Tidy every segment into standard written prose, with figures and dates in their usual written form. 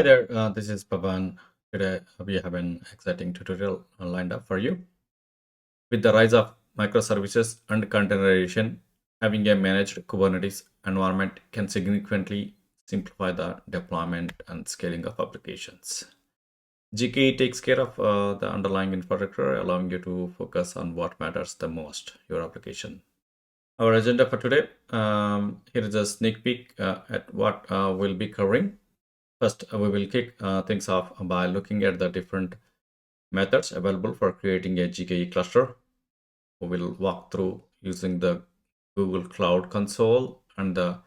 Hi there, this is Pavan. Today we have an exciting tutorial lined up for you. With the rise of microservices and containerization, having a managed Kubernetes environment can significantly simplify the deployment and scaling of applications. GKE takes care of the underlying infrastructure, allowing you to focus on what matters the most, your application. Our agenda for today, here is a sneak peek at what we'll be covering. First, we will kick things off by looking at the different methods available for creating a GKE cluster. We will walk through using the Google Cloud Console and the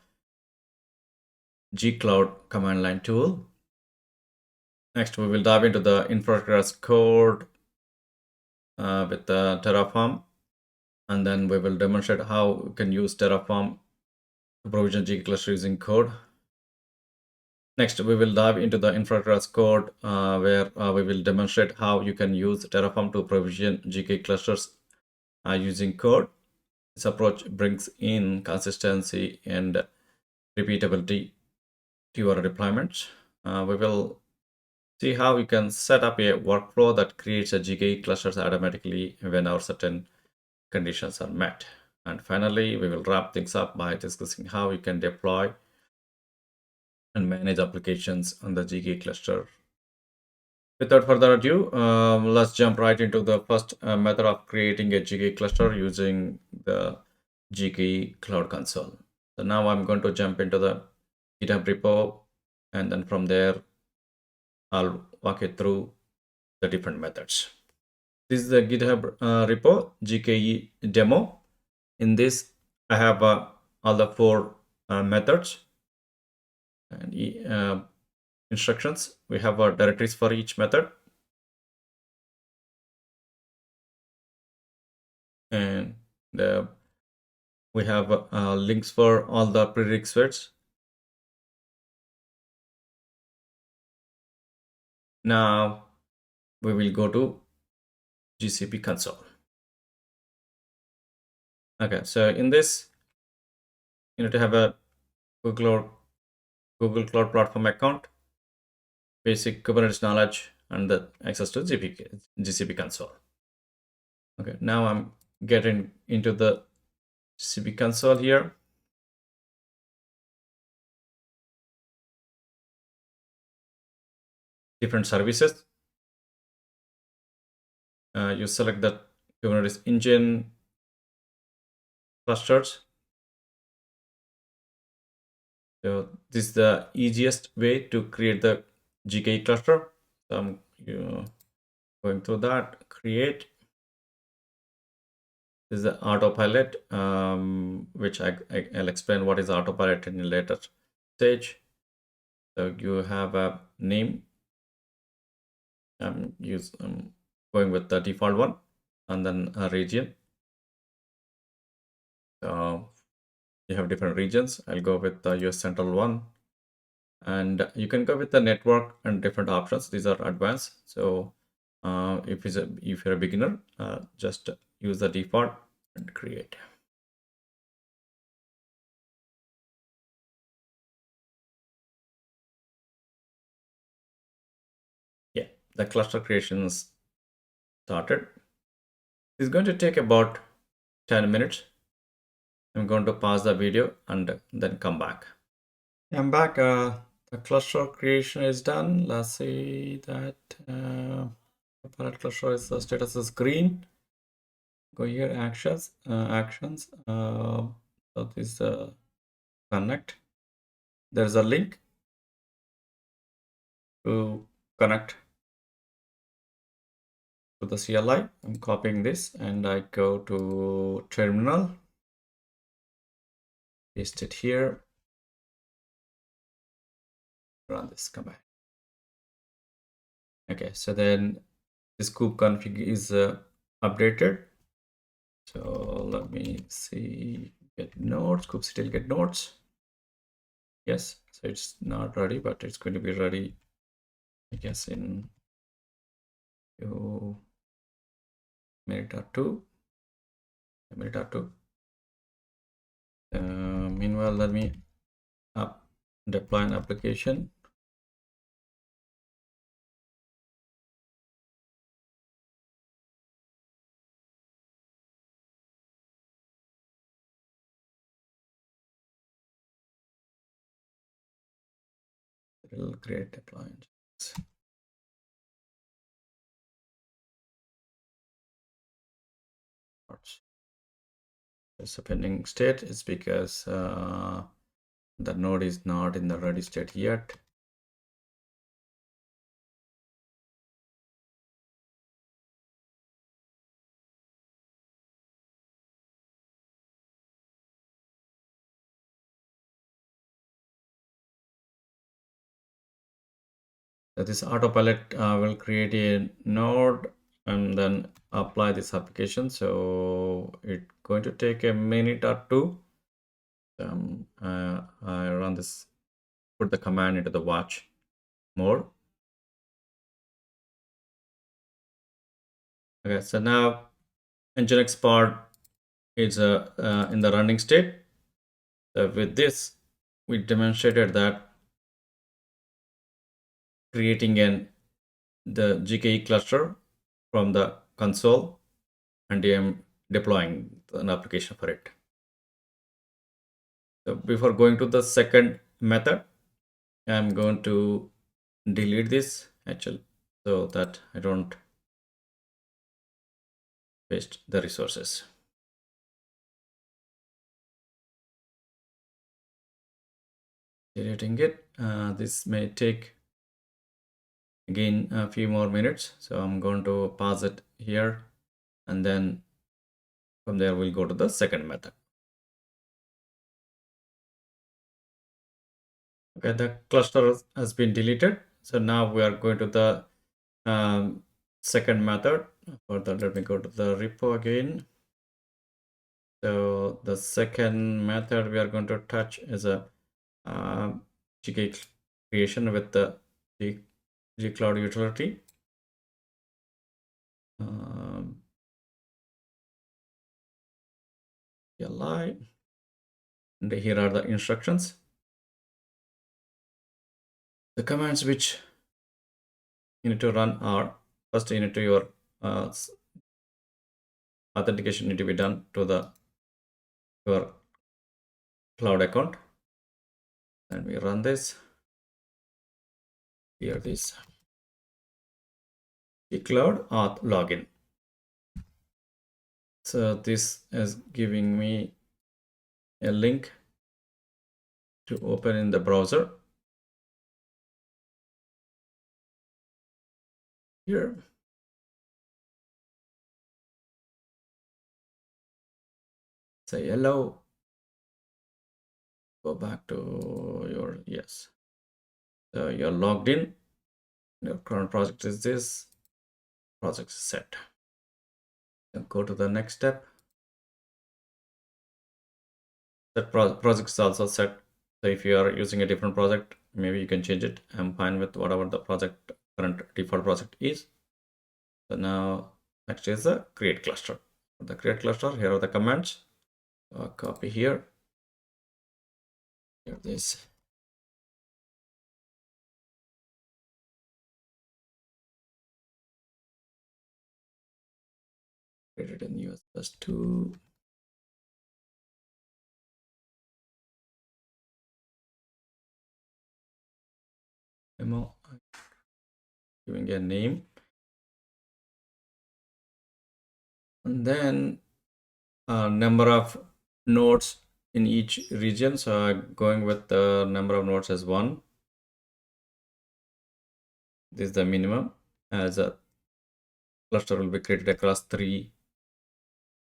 gcloud command line tool. Next, we will dive into the infrastructure as code with the Terraform, and then we will demonstrate how you can use Terraform to provision GKE cluster using code. Next, we will dive into the infrastructure as code, where we will demonstrate how you can use Terraform to provision GKE clusters using code. This approach brings in consistency and repeatability to your deployments. We will see how you can set up a workflow that creates a GKE clusters automatically when our certain conditions are met. And finally, we will wrap things up by discussing how you can deploy and manage applications on the GKE cluster. Without further ado, let's jump right into the first method of creating a GKE cluster using the GKE Cloud Console. So now I'm going to jump into the GitHub repo, and then from there, I'll walk you through the different methods. This is the GitHub repo, GKE demo. In this, I have all the four methods and instructions. We have directories for each method. And we have links for all the prerequisites. Now we will go to GCP console. Okay, so in this, you need to have a Google Cloud Platform account, basic Kubernetes knowledge, and the access to GCP console. Okay, now I'm getting into the GCP console here. Different services. You select the Kubernetes Engine clusters. So this is the easiest way to create the GKE cluster. So I'm going through that. Create. This is the autopilot, which I'll explain what is autopilot in a later stage. So you have a name. I'm going with the default one, and then a region. So you have different regions. I'll go with the US Central one, and you can go with the network and different options. These are advanced. So if you're a beginner, just use the default and create. Yeah, the cluster creation is started. It's going to take about 10 minutes. I'm going to pause the video and then come back. I'm back. The cluster creation is done. Let's see that parent cluster is the status is green. Go here, actions. So this connect. There's a link to connect to the CLI. I'm copying this and I go to terminal. Paste it here. Run this command. Okay, so then this kubeconfig is updated. So let me see, get nodes, kubectl get nodes. Yes, so it's not ready, but it's going to be ready, I guess, in a minute or two. Meanwhile, let me deploy an application. will create deployment. It's a pending state. It's because the node is not in the ready state yet. So this autopilot will create a node and then apply this application. So it's going to take a minute or two. I run this, put the command into the watch mode. Okay, so now Nginx part is in the running state. So with this, we demonstrated that creating the GKE cluster from the console, and I am deploying an application for it. So before going to the second method, I'm going to delete this actually so that I don't waste the resources. Deleting it. This may take again a few more minutes, so I'm going to pause it here, and then from there we'll go to the second method. Okay, the cluster has been deleted, so now we are going to the second method. For that, let me go to the repo again. So the second method we are going to touch is a GKE creation with the gcloud utility. CLI, and here are the instructions. The commands which you need to run are, first you need to your authentication need to be done to your cloud account, and we run this. Here this TheKubeKloud auth login. So this is giving me a link to open in the browser. Here, say hello. Go back to your, yes. So you're logged in. Your current project is this. Project is set. Then go to the next step. That project is also set. So if you are using a different project, maybe you can change it. I'm fine with whatever the project current default project is. So now next is the create cluster. For the create cluster, here are the commands. Copy here. Here this. Created in US plus 2. Demo. Giving a name. And then number of nodes in each region. So I'm going with the number of nodes as 1. This is the minimum, as a cluster will be created across 3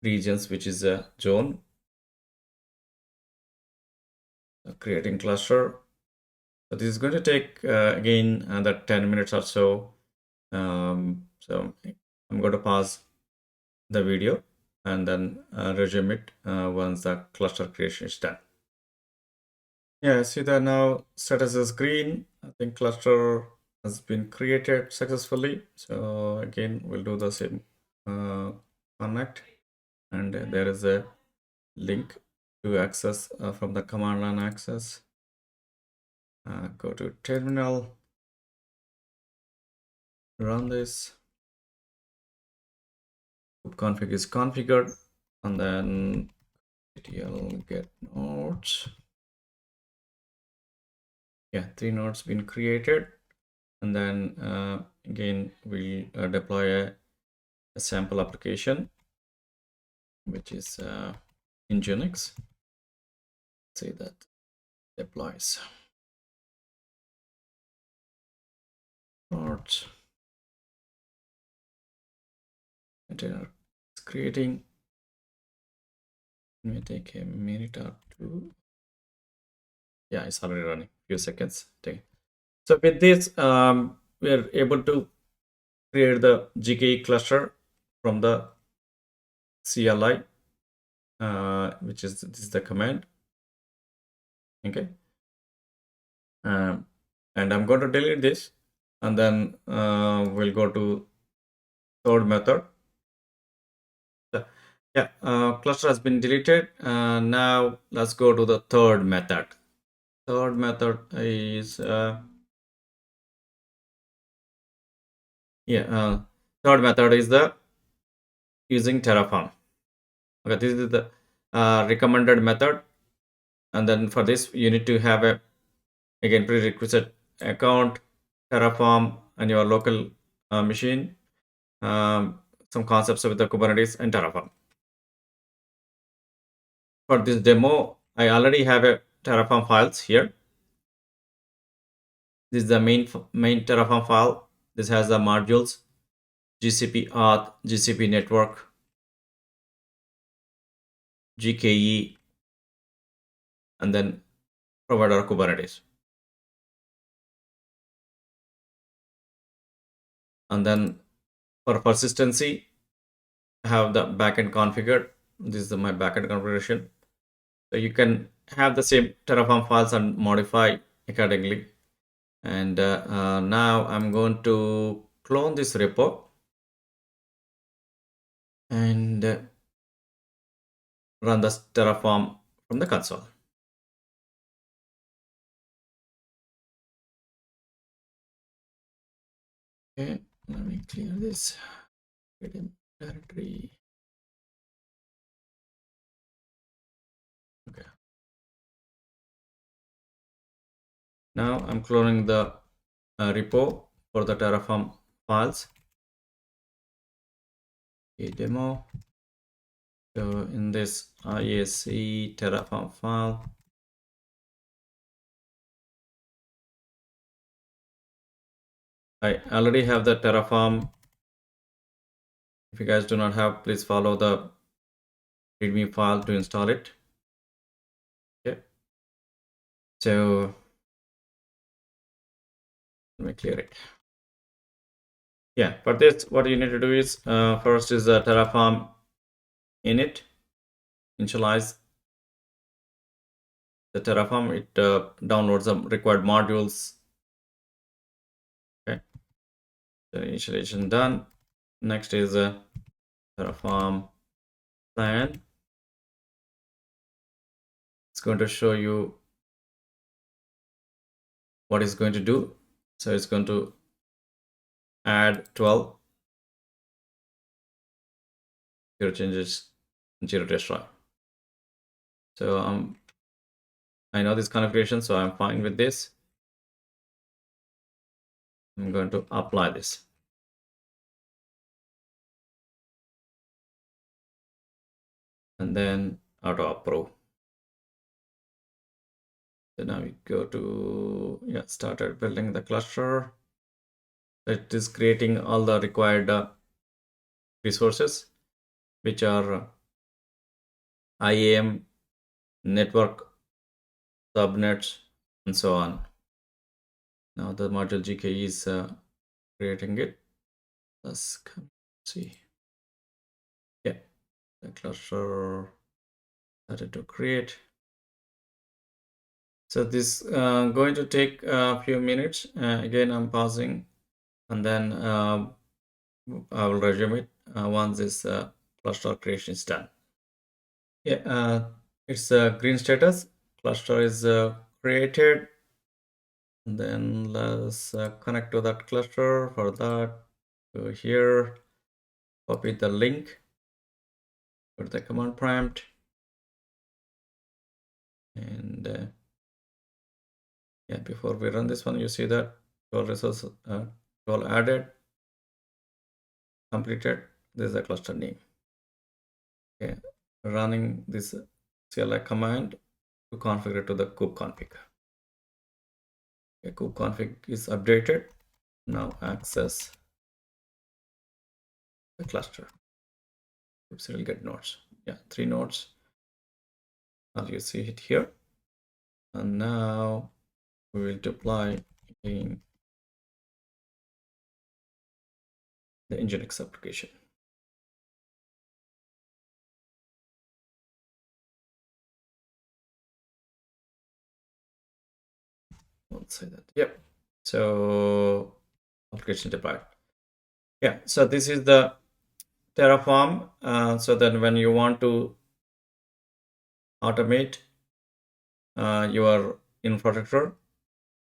regions, which is a zone. Creating cluster. So this is going to take again another 10 minutes or so. So I'm going to pause the video and then resume it once the cluster creation is done. Yeah, see that now status is green. I think cluster has been created successfully. So again, we'll do the same connect, and there is a link to access from the command line access. Go to terminal, run this. Config is configured, and then get nodes. Yeah, 3 nodes been created. And then again, we deploy a sample application, which is in Nginx. Say that deploys. Nodes. Container is creating. It may take a minute or two. Yeah, it's already running. Few seconds. So with this, we are able to create the GKE cluster from the CLI, which is this is the command. Okay. And I'm going to delete this, and then we'll go to third method. Yeah, cluster has been deleted. Now let's go to the third method. Third method is third method is the using Terraform. Okay, this is the recommended method, and then for this you need to have a again prerequisite account, Terraform, and your local machine. Some concepts with the Kubernetes and Terraform. For this demo, I already have a Terraform files here. This is the main Terraform file. This has the modules, GCP auth, GCP network, GKE, and then provider Kubernetes. And then for persistency, I have the backend configured. This is my backend configuration. So you can have the same Terraform files and modify accordingly. And now I'm going to clone this repo and run the Terraform from the console. Okay, let me clear this. Directory. Okay. Now I'm cloning the repo for the Terraform files. A demo. So in this IAC Terraform file, I already have the Terraform. If you guys do not have, please follow the README file to install it. Okay. So let me clear it. Yeah, for this, what you need to do is first is the Terraform init, initialize the Terraform. It downloads the required modules. Okay, the initialization done. Next is Terraform plan. It's going to show you what it's going to do. So it's going to add 12 zero changes, zero destroy. So I know this configuration, so I'm fine with this. I'm going to apply this. And then auto approve. So now we go to started building the cluster. It is creating all the required resources, which are IAM, network, subnets, and so on. Now the module GKE is creating it. Let's see. Yeah, the cluster started to create. So this going to take a few minutes. Again, I'm pausing, and then I will resume it once this cluster creation is done. Yeah, it's a green status. Cluster is created. And then let's connect to that cluster. For that, go here, copy the link, put the command prompt, and Yeah, before we run this one, you see that 12 resources, 12 added, completed. This is the cluster name. Okay, running this CLI command to configure to the kubeconfig. Okay, kubeconfig is updated. Now access the cluster. Oops, it will get nodes. Yeah, 3 nodes. As you see it here. And now we will deploy in the Nginx application. Won't say that. Yep. So application deployed. Yeah. So this is the Terraform. So then when you want to automate your infrastructure,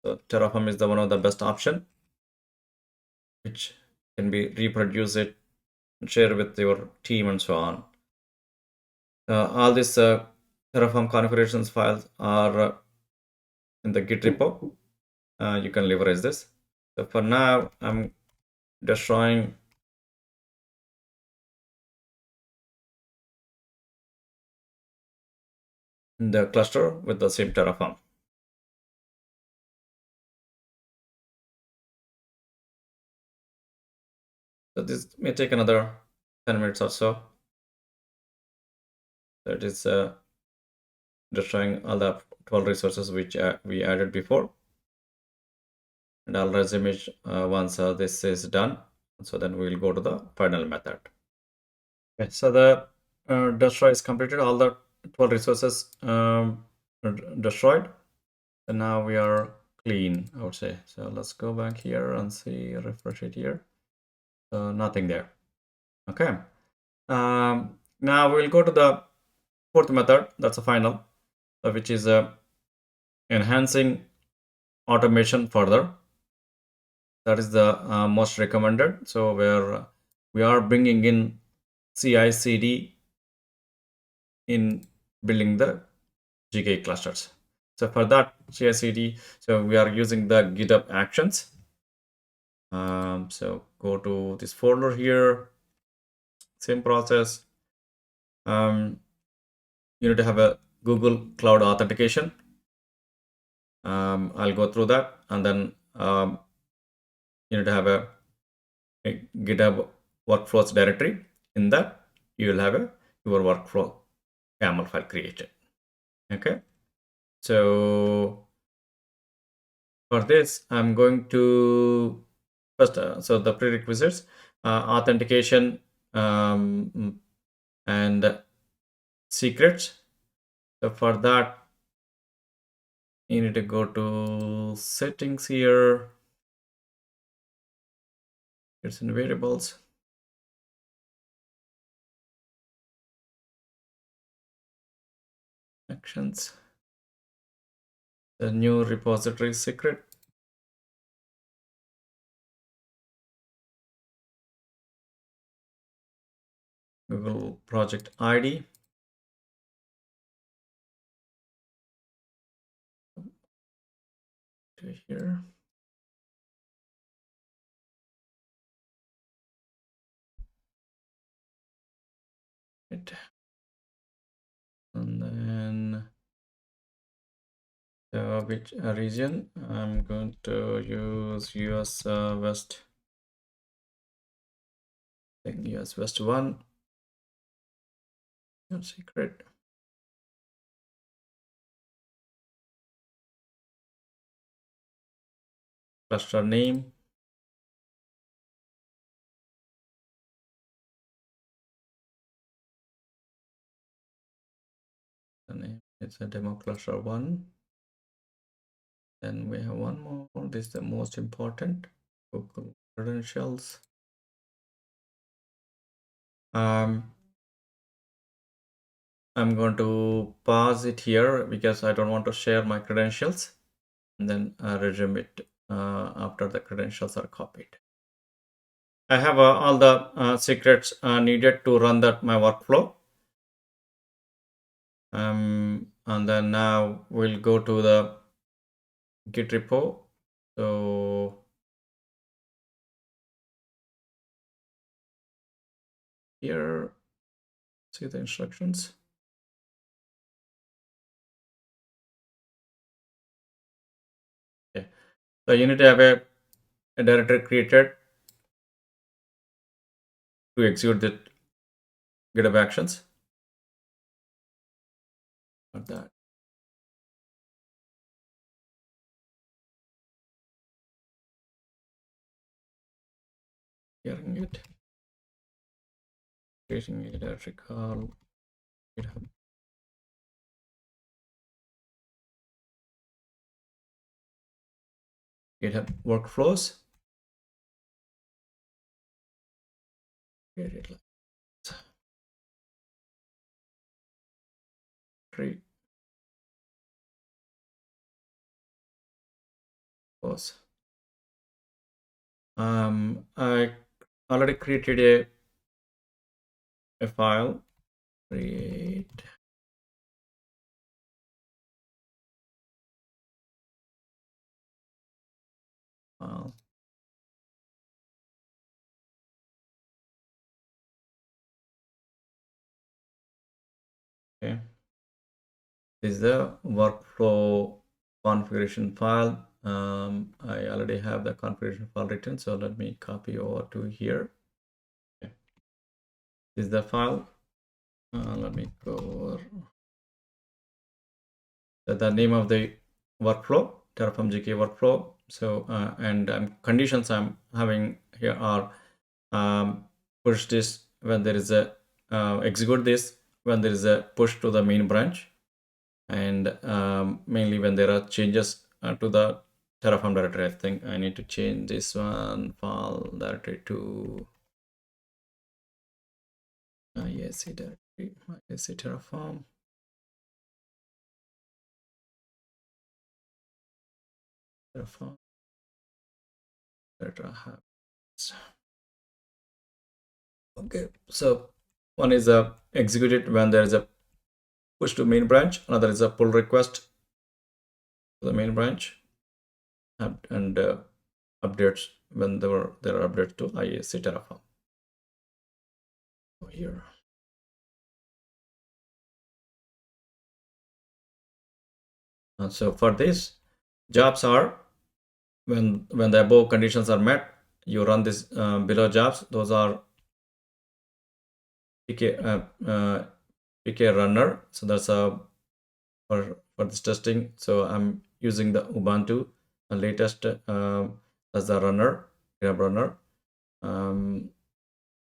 so Terraform is the one of the best option, which can be reproduce it, share with your team and so on. All these Terraform configurations files are in the Git repo. You can leverage this. So for now, I'm destroying the cluster with the same Terraform. So this may take another 10 minutes or so. That is destroying all the 12 resources which we added before. And I'll resume it once this is done. So then we'll go to the final method. Okay, so the destroy is completed. All the 12 resources destroyed. And now we are clean, I would say. So let's go back here and see, refresh it here. So nothing there. Okay. Now we'll go to the fourth method. That's the final, which is enhancing automation further. That is the most recommended. So where we are bringing in CI/CD in building the GKE clusters. So for that CI/CD, so we are using the GitHub Actions. So go to this folder here. Same process. You need to have a Google Cloud authentication. I'll go through that, and then you need to have a GitHub workflows directory. In that, you will have your workflow YAML file created. Okay, so for this, I'm going to first, so the prerequisites, authentication and secrets. So for that, you need to go to settings here. It's in variables. Actions. The new repository secret. Google project ID. To here. And then which region? I'm going to use US West. I think US West 1. No secret. Cluster name. The name is a demo cluster 1. Then we have one more. This is the most important. Google credentials. I'm going to pause it here because I don't want to share my credentials, and then resume it after the credentials are copied. I have all the secrets needed to run my workflow. And then now we'll go to the Git repo. So here, see the instructions. Okay. So you need to have a directory created to execute the GitHub Actions. Not that. Hearing it. Creating a directory called GitHub. GitHub workflows. Create it like tree. Pause. I already created a file. Create file. Okay. This is the workflow configuration file. I already have the configuration file written, so let me copy over to here. Okay. This is the file. Let me go over. The name of the workflow, Terraform GKE workflow. So and conditions I'm having here are push this when there is a execute this when there is a push to the main branch, and mainly when there are changes to the Terraform directory. I think I need to change this one file directory to IAC directory, IAC Terraform. Terraform directory I have. Okay, so one is executed when there is a push to main branch, another is a pull request to the main branch, and updates when there are updates to IAC Terraform. Here. So for this, jobs are when the above conditions are met, you run this below jobs. Those are PK runner. So that's for this testing. So I'm using the Ubuntu latest as the runner, grab runner, and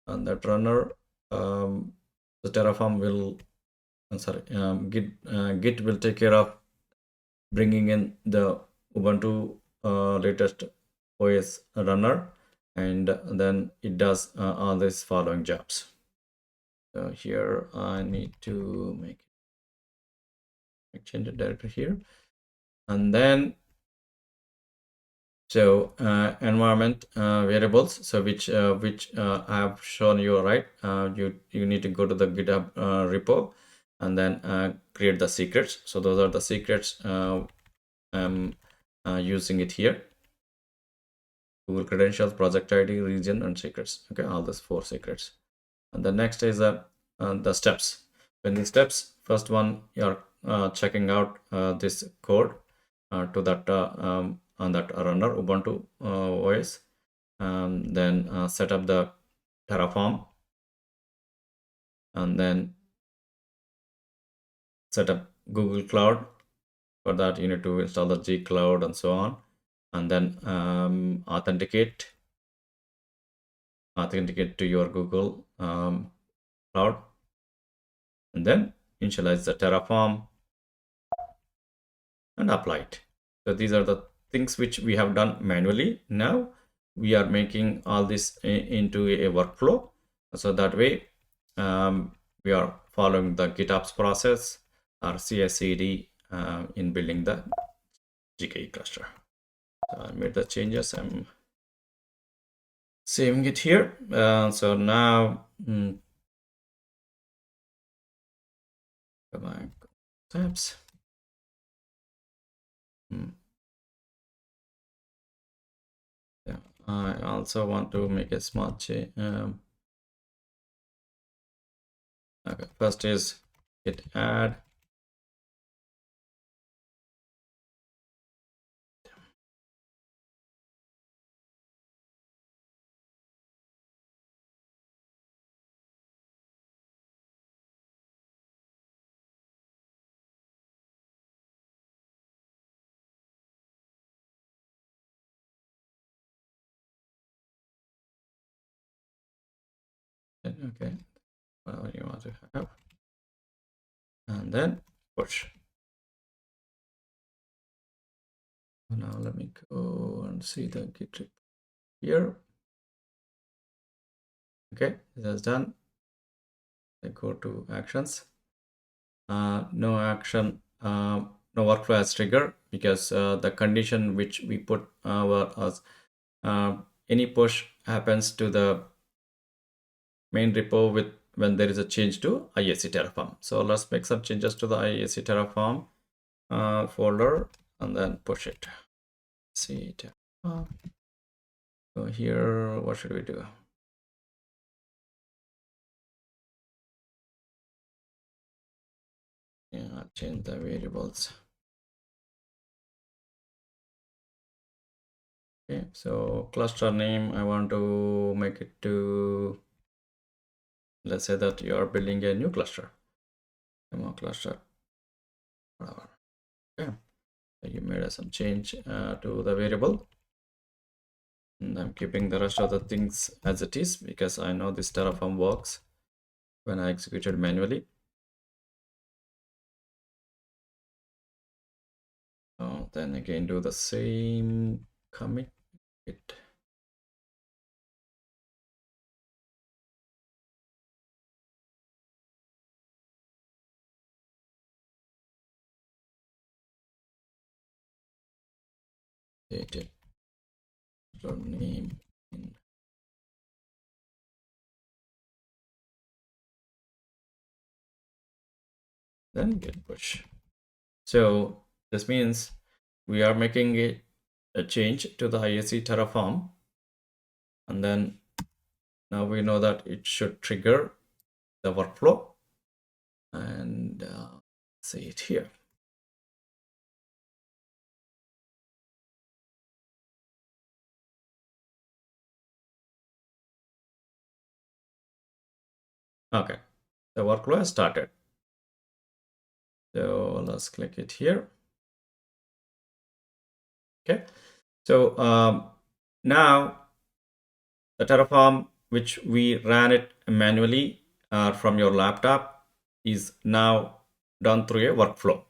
that runner, the Terraform will, I'm sorry, Git will take care of bringing in the Ubuntu latest OS runner, and then it does all these following jobs. So here I need to make change the directory here, and then so environment variables, so which I have shown you, right? You need to go to the GitHub repo and then create the secrets. So those are the secrets. I'm using it here: Google credentials, project ID, region, and secrets. Okay, all these 4 secrets. And the next is the steps. When the steps, first one, you're checking out this code to that on that runner Ubuntu OS. Then set up the Terraform, and then set up Google Cloud. For that, you need to install the gcloud and so on, and then authenticate to your Google Cloud, and then initialize the Terraform and apply it. So these are the things which we have done manually. Now we are making all this into a workflow, so that way we are following the GitOps process or CI/CD in building the GKE cluster. So I made the changes. I'm saving it here. So now go back tabs. Yeah, I also want to make a small change. Okay, first is git add. Okay, whatever you want to have, and then push. Now let me go and see the git repo here. Okay, that's done. I go to actions. No action, no workflow as trigger, because the condition which we put was any push happens to the main repo with when there is a change to IAC Terraform. So let's make some changes to the IAC Terraform folder and then push it. See Terraform. So here, what should we do? Yeah, change the variables. Okay, so cluster name, I want to make it to, let's say that you are building a new cluster. Demo cluster, whatever. Okay, so you made some change to the variable. And I'm keeping the rest of the things as it is because I know this Terraform works when I execute it manually. Then again, do the same commit. Dated name in. Then git push. So this means we are making a change to the IAC Terraform, and then now we know that it should trigger the workflow, and see it here. Okay, the workflow has started. So let's click it here. Okay, so now the Terraform which we ran it manually from your laptop is now done through a workflow.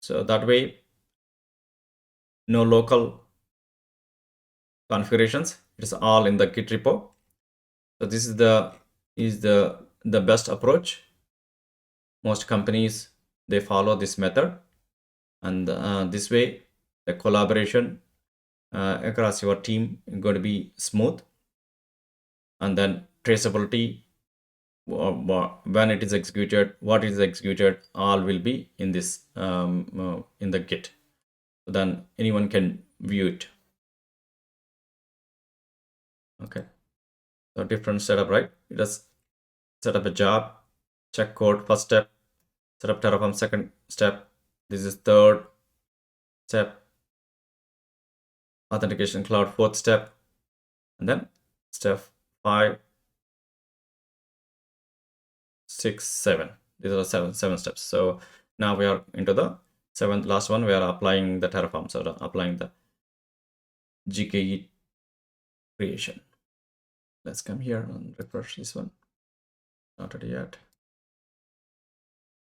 So that way, no local configurations. It's all in the Git repo. So this is the best approach. Most companies, they follow this method, and this way the collaboration across your team is going to be smooth, and then traceability when it is executed, what is executed, all will be in this in the Git. So then anyone can view it. Okay, so different setup, right? It does set up a job, check code first step, set up Terraform second step, this is third step, authentication cloud fourth step, and then step 5, 6, 7. These are seven steps. So now we are into the seventh last one. We are applying the Terraform, so applying the GKE creation. Let's come here and refresh this one. Not ready yet.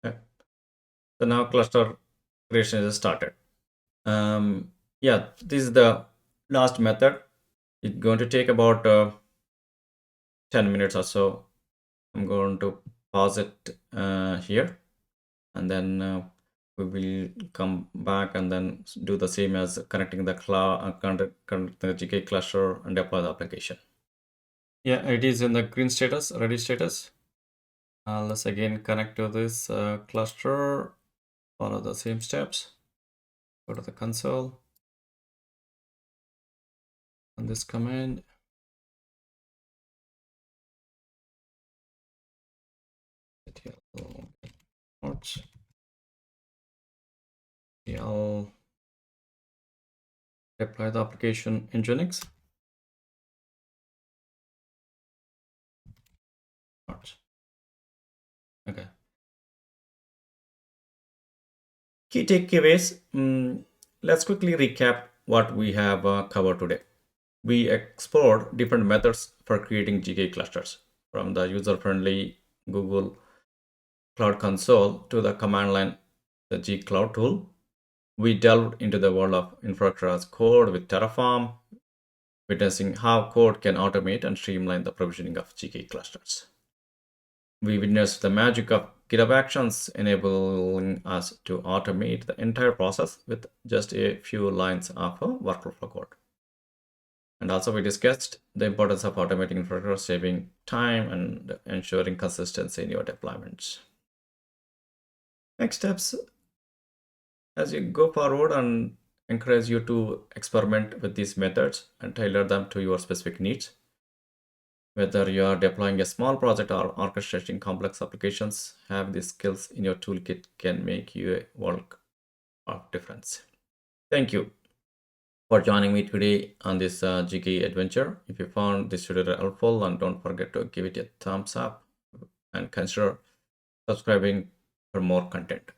Okay. So now cluster creation is started. Yeah, this is the last method. It's going to take about 10 minutes or so. I'm going to pause it here, and then we will come back and then do the same as connecting the cloud, connect the GKE cluster and deploy the application. Yeah, it is in the green status, ready status. Let's again connect to this cluster, follow the same steps. Go to the console. On this command, I'll deploy the application in Nginx. Okay. Key takeaways. Let's quickly recap what we have covered today. We explored different methods for creating GKE clusters, from the user-friendly Google Cloud Console to the command line, the gcloud tool. We delved into the world of infrastructure as code with Terraform, witnessing how code can automate and streamline the provisioning of GKE clusters. We witnessed the magic of GitHub Actions, enabling us to automate the entire process with just a few lines of workflow code. And also we discussed the importance of automating infrastructure, saving time and ensuring consistency in your deployments. Next steps, as you go forward, and encourage you to experiment with these methods and tailor them to your specific needs. Whether you are deploying a small project or orchestrating complex applications, having these skills in your toolkit can make you a world of difference. Thank you for joining me today on this GKE adventure. If you found this tutorial helpful, and don't forget to give it a thumbs up and consider subscribing for more content. If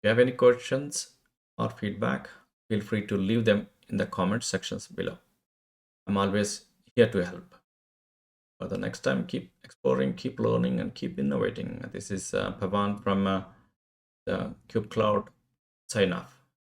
you have any questions or feedback, feel free to leave them in the comment sections below. I'm always here to help. For the next time, keep exploring, keep learning, and keep innovating. This is Pavan from the TheKubeKloud. Sign off.